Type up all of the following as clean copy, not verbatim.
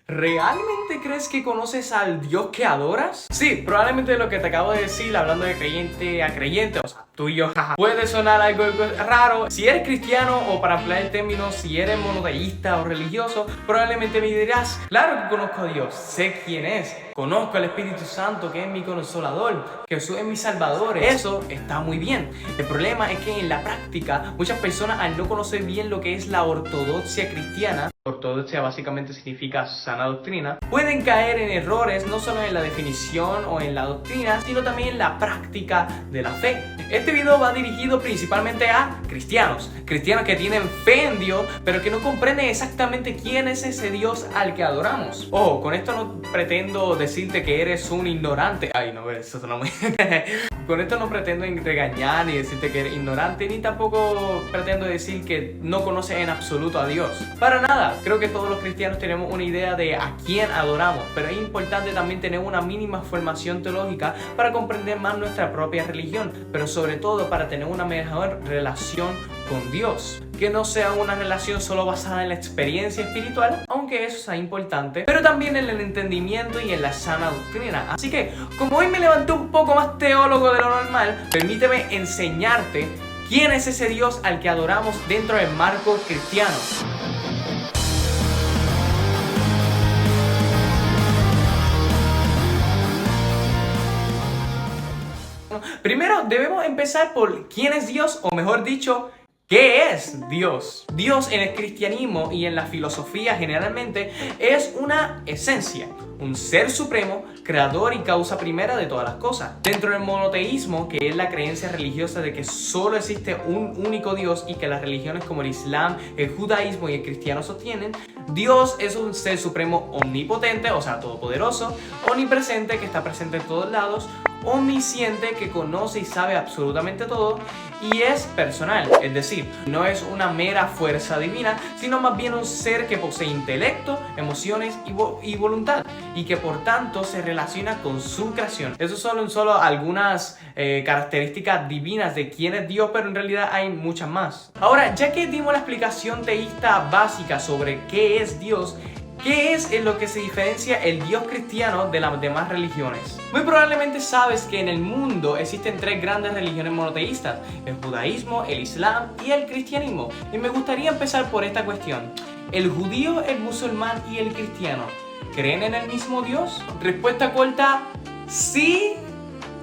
¿Realmente crees que conoces al Dios que adoras? Sí, probablemente lo que te acabo de decir, hablando de creyente a creyente, o sea, tú y yo, jaja, puede sonar algo raro. Si eres cristiano, o para emplear el término, si eres monoteísta o religioso, probablemente me dirás, claro que conozco a Dios, sé quién es, conozco al Espíritu Santo, que es mi consolador, que Jesús es mi salvador. Eso está muy bien. El problema es que en la práctica, muchas personas, al no conocer bien lo que es la ortodoxia cristiana, ortodoxia básicamente significa sana doctrina, pueden caer en errores no solo en la definición o en la doctrina, sino también en la práctica de la fe. Este video va dirigido principalmente a cristianos que tienen fe en Dios, pero que no comprenden exactamente quién es ese Dios al que adoramos. Ojo, con esto no pretendo decirte que eres un ignorante. Ay, no, eso suena muy... Con esto no pretendo regañar ni decirte que eres ignorante, ni tampoco pretendo decir que no conoces en absoluto a Dios. Para nada, creo que todos los cristianos tenemos una idea de a quién adoramos, pero es importante también tener una mínima formación teológica para comprender más nuestra propia religión, pero sobre todo para tener una mejor relación con Dios. Que no sea una relación solo basada en la experiencia espiritual, aunque eso sea importante, pero también en el entendimiento y en la sana doctrina. Así que, como hoy me levanté un poco más teólogo de lo normal, permíteme enseñarte quién es ese Dios al que adoramos dentro del marco cristiano. Primero debemos empezar por quién es Dios, o mejor dicho, ¿qué es Dios? Dios en el cristianismo y en la filosofía generalmente es una esencia, un ser supremo, creador y causa primera de todas las cosas. Dentro del monoteísmo, que es la creencia religiosa de que solo existe un único Dios y que las religiones como el Islam, el judaísmo y el cristiano sostienen, Dios es un ser supremo omnipotente, o sea, todopoderoso, omnipresente, que está presente en todos lados, omnisciente, que conoce y sabe absolutamente todo, y es personal, es decir, no es una mera fuerza divina, sino más bien un ser que posee intelecto, emociones y voluntad, y que por tanto se relaciona con su creación. Eso son solo algunas características divinas de quién es Dios, pero en realidad hay muchas más. Ahora, ya que dimos la explicación teísta básica sobre qué es Dios, ¿qué es en lo que se diferencia el Dios cristiano de las demás religiones? Muy probablemente sabes que en el mundo existen tres grandes religiones monoteístas: el judaísmo, el islam y el cristianismo. Y me gustaría empezar por esta cuestión. ¿El judío, el musulmán y el cristiano creen en el mismo Dios? Respuesta corta: sí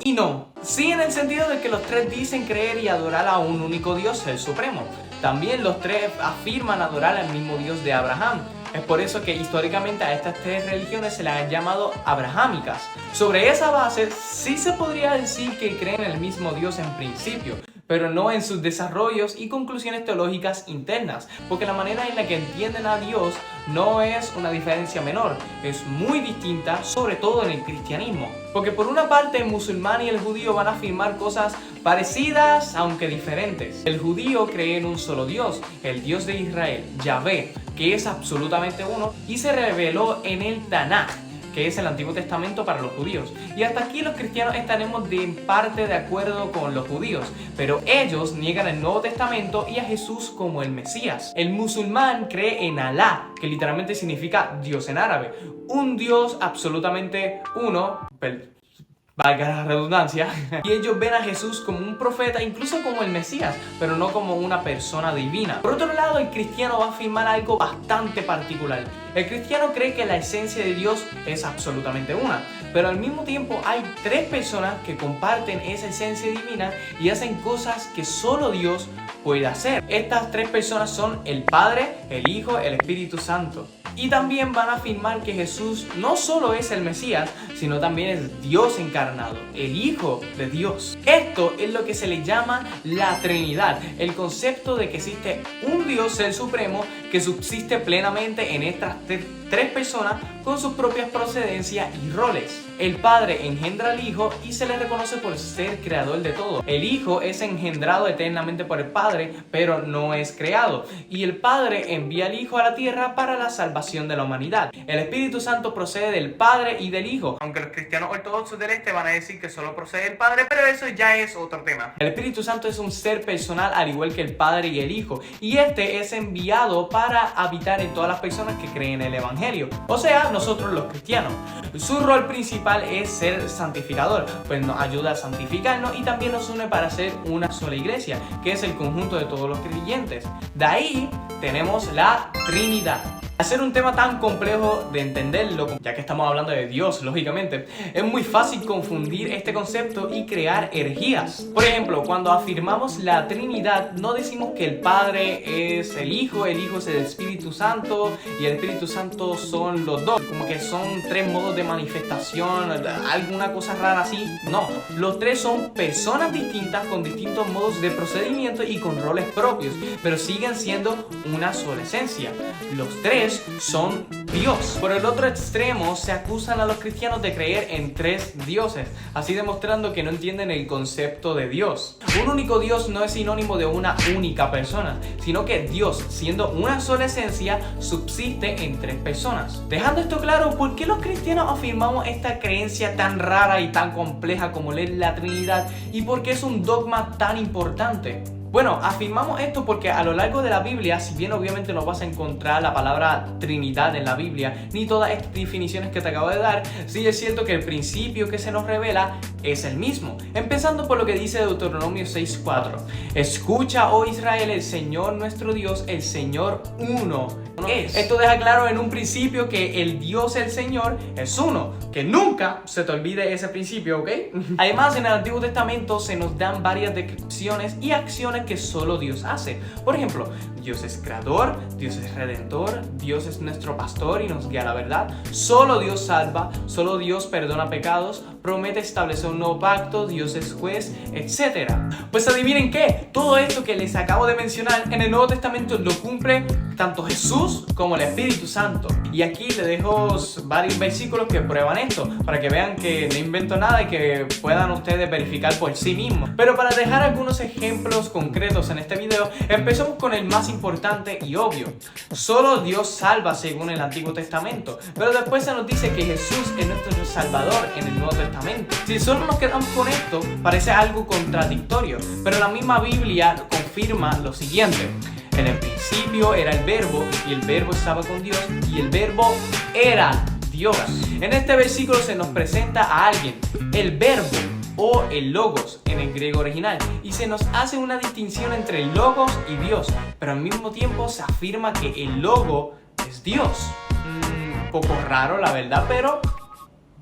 y no. Sí, en el sentido de que los tres dicen creer y adorar a un único Dios, el supremo. También los tres afirman adorar al mismo Dios de Abraham. Es por eso que históricamente a estas tres religiones se las han llamado abrahámicas. Sobre esa base, sí se podría decir que creen en el mismo Dios en principio, pero no en sus desarrollos y conclusiones teológicas internas, porque la manera en la que entienden a Dios no es una diferencia menor, es muy distinta, sobre todo en el cristianismo. Porque por una parte el musulmán y el judío van a afirmar cosas parecidas, aunque diferentes. El judío cree en un solo Dios, el Dios de Israel, Yahvé, que es absolutamente uno y se reveló en el Tanaj, que es el Antiguo Testamento para los judíos. Y hasta aquí los cristianos estaremos en parte de acuerdo con los judíos, pero ellos niegan el Nuevo Testamento y a Jesús como el Mesías. El musulmán cree en Alá, que literalmente significa Dios en árabe, un Dios absolutamente uno, valga la redundancia, y ellos ven a Jesús como un profeta, incluso como el Mesías, pero no como una persona divina. Por otro lado, el cristiano va a afirmar algo bastante particular. El cristiano cree que la esencia de Dios es absolutamente una, pero al mismo tiempo hay tres personas que comparten esa esencia divina y hacen cosas que solo Dios puede hacer. Estas tres personas son el Padre, el Hijo, el Espíritu Santo. Y también van a afirmar que Jesús no solo es el Mesías, sino también es Dios encarnado, el Hijo de Dios. Esto es lo que se le llama la Trinidad, el concepto de que existe un Dios, el Supremo, que subsiste plenamente en estas tres personas con sus propias procedencias y roles. El Padre engendra al Hijo y se le reconoce por ser creador de todo. El Hijo es engendrado eternamente por el Padre, pero no es creado. Y el Padre envía al Hijo a la tierra para la salvación de la humanidad. El Espíritu Santo procede del Padre y del Hijo, aunque los cristianos ortodoxos del este van a decir que solo procede del Padre, pero eso ya es otro tema. El Espíritu Santo es un ser personal al igual que el Padre y el Hijo, y este es enviado para para habitar en todas las personas que creen en el Evangelio, o sea, nosotros los cristianos. Su rol principal es ser santificador, pues nos ayuda a santificarnos y también nos une para ser una sola iglesia, que es el conjunto de todos los creyentes. De ahí tenemos la Trinidad. Al ser un tema tan complejo de entenderlo, ya que estamos hablando de Dios, lógicamente, es muy fácil confundir este concepto y crear herejías. Por ejemplo, cuando afirmamos la Trinidad, no decimos que el Padre es el Hijo es el Espíritu Santo y el Espíritu Santo son los dos, como que son tres modos de manifestación, alguna cosa rara así. No, los tres son personas distintas con distintos modos de procedimiento y con roles propios, pero siguen siendo una sola esencia. Los tres son Dios. Por el otro extremo, se acusan a los cristianos de creer en tres dioses, así demostrando que no entienden el concepto de Dios. Un único Dios no es sinónimo de una única persona, sino que Dios, siendo una sola esencia, subsiste en tres personas. Dejando esto claro, ¿por qué los cristianos afirmamos esta creencia tan rara y tan compleja como leer la Trinidad? ¿Y por qué es un dogma tan importante? Bueno, afirmamos esto porque a lo largo de la Biblia, si bien obviamente no vas a encontrar la palabra Trinidad en la Biblia, ni todas estas definiciones que te acabo de dar, sí es cierto que el principio que se nos revela es el mismo. Empezando por lo que dice Deuteronomio 6:4. Escucha, oh Israel, el Señor nuestro Dios, el Señor uno es. Esto deja claro en un principio que el Dios, el Señor, es uno. Que nunca se te olvide ese principio, ¿ok? Además, en el Antiguo Testamento se nos dan varias descripciones y acciones que solo Dios hace. Por ejemplo, Dios es creador, Dios es redentor, Dios es nuestro pastor y nos guía a la verdad. Solo Dios salva, solo Dios perdona pecados, promete establecer un nuevo pacto, Dios es juez, etc. Pues adivinen qué, todo esto que les acabo de mencionar en el Nuevo Testamento lo cumple tanto Jesús como el Espíritu Santo. Y aquí les dejo varios versículos que prueban esto, para que vean que no invento nada y que puedan ustedes verificar por sí mismos. Pero para dejar algunos ejemplos concretos en este video, empecemos con el más importante y obvio. Solo Dios salva según el Antiguo Testamento, pero después se nos dice que Jesús es nuestro Salvador en el Nuevo Testamento. Si solo nos quedamos con esto, parece algo contradictorio, pero la misma Biblia confirma lo siguiente. En el principio era el verbo y el verbo estaba con Dios y el verbo era Dios. En este versículo se nos presenta a alguien, el verbo o el logos en el griego original, y se nos hace una distinción entre el logos y Dios, pero al mismo tiempo se afirma que el logo es Dios. Un poco raro la verdad, pero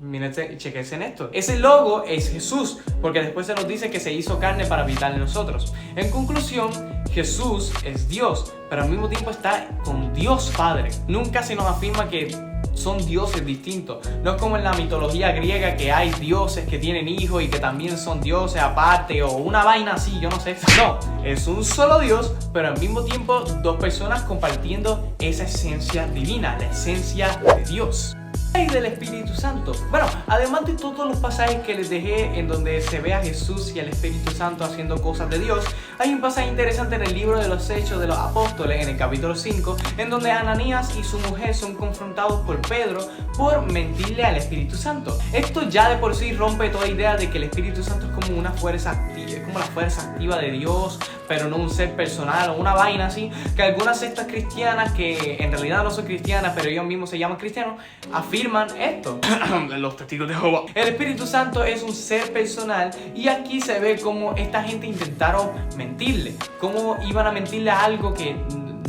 miren, chequense en esto. Ese logo es Jesús, porque después se nos dice que se hizo carne para habitar en nosotros. En conclusión, Jesús es Dios, pero al mismo tiempo está con Dios Padre. Nunca se nos afirma que son dioses distintos. No es como en la mitología griega que hay dioses que tienen hijos y que también son dioses aparte o una vaina así, yo no sé. No, es un solo Dios, pero al mismo tiempo dos personas compartiendo esa esencia divina, la esencia de Dios. Y del Espíritu Santo. Bueno, además de todos los pasajes que les dejé en donde se ve a Jesús y al Espíritu Santo haciendo cosas de Dios, hay un pasaje interesante en el libro de los Hechos de los Apóstoles, en el capítulo 5, en donde Ananías y su mujer son confrontados por Pedro por mentirle al Espíritu Santo. Esto ya de por sí rompe toda idea de que el Espíritu Santo es como una fuerza activa, es como la fuerza activa de Dios, pero no un ser personal o una vaina así, que algunas sectas cristianas, que en realidad no son cristianas, pero ellos mismos se llaman cristianos, afirman esto. Los testigos de Jehová. El Espíritu Santo es un ser personal y aquí se ve cómo esta gente intentaron mentirle, cómo iban a mentirle a algo que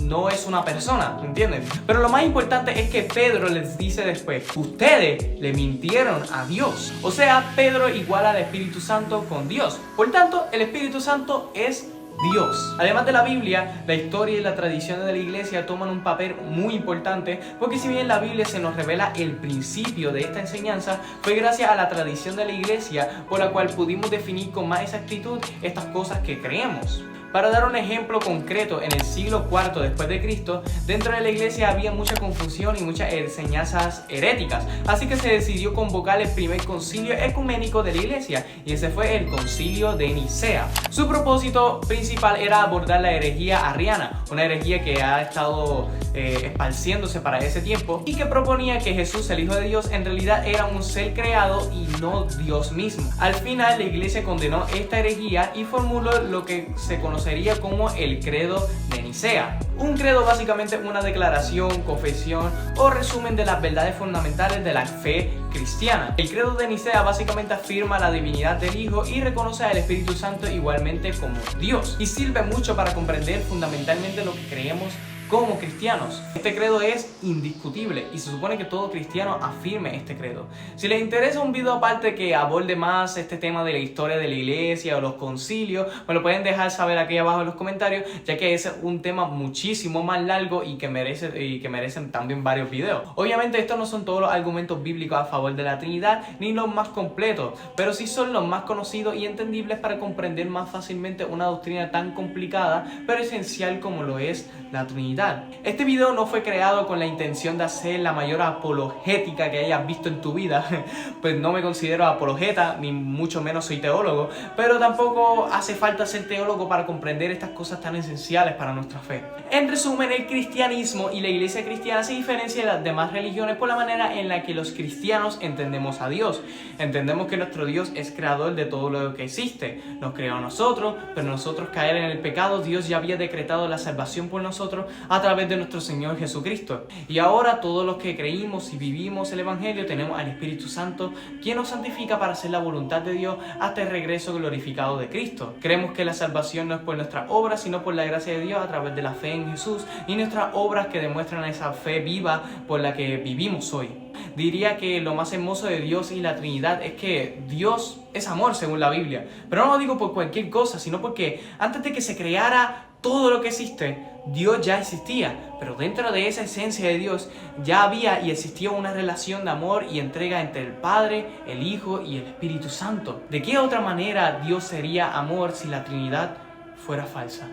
no es una persona, ¿entienden? Pero lo más importante es que Pedro les dice después, ustedes le mintieron a Dios. O sea, Pedro iguala al Espíritu Santo con Dios. Por tanto, el Espíritu Santo es Dios. Además de la Biblia, la historia y la tradición de la iglesia toman un papel muy importante, porque si bien la Biblia se nos revela el principio de esta enseñanza, fue gracias a la tradición de la iglesia por la cual pudimos definir con más exactitud estas cosas que creemos. Para dar un ejemplo concreto, en el siglo IV después de Cristo, dentro de la iglesia había mucha confusión y muchas enseñanzas heréticas, así que se decidió convocar el primer concilio ecuménico de la iglesia, y ese fue el concilio de Nicea. Su propósito principal era abordar la herejía arriana, una herejía que ha estado esparciéndose para ese tiempo y que proponía que Jesús, el Hijo de Dios, en realidad era un ser creado y no Dios mismo. Al final, la iglesia condenó esta herejía y formuló lo que se conoce conocería como el credo de Nicea. Un credo básicamente es una declaración, confesión o resumen de las verdades fundamentales de la fe cristiana. El credo de Nicea básicamente afirma la divinidad del Hijo y reconoce al Espíritu Santo igualmente como Dios, y sirve mucho para comprender fundamentalmente lo que creemos como cristianos. Este credo es indiscutible y se supone que todo cristiano afirme este credo. Si les interesa un video aparte que aborde más este tema de la historia de la iglesia o los concilios, me lo pueden dejar saber aquí abajo en los comentarios, ya que ese es un tema muchísimo más largo y que merecen también varios videos. Obviamente estos no son todos los argumentos bíblicos a favor de la Trinidad ni los más completos, pero sí son los más conocidos y entendibles para comprender más fácilmente una doctrina tan complicada pero esencial como lo es la Trinidad. Este video no fue creado con la intención de hacer la mayor apologética que hayas visto en tu vida, pues no me considero apologeta, ni mucho menos soy teólogo, pero tampoco hace falta ser teólogo para comprender estas cosas tan esenciales para nuestra fe. En resumen, el cristianismo y la iglesia cristiana se diferencia de las demás religiones por la manera en la que los cristianos entendemos a Dios. Entendemos que nuestro Dios es creador de todo lo que existe, nos creó a nosotros, pero nosotros caer en el pecado, Dios ya había decretado la salvación por nosotros a través de nuestro Señor Jesucristo. Y ahora todos los que creímos y vivimos el Evangelio tenemos al Espíritu Santo, quien nos santifica para hacer la voluntad de Dios hasta el regreso glorificado de Cristo. Creemos que la salvación no es por nuestras obras, sino por la gracia de Dios a través de la fe en Jesús y nuestras obras que demuestran esa fe viva por la que vivimos hoy. Diría que lo más hermoso de Dios y la Trinidad es que Dios es amor según la Biblia. Pero no lo digo por cualquier cosa, sino porque antes de que se creara todo lo que existe, Dios ya existía, pero dentro de esa esencia de Dios ya había y existía una relación de amor y entrega entre el Padre, el Hijo y el Espíritu Santo. ¿De qué otra manera Dios sería amor si la Trinidad fuera falsa?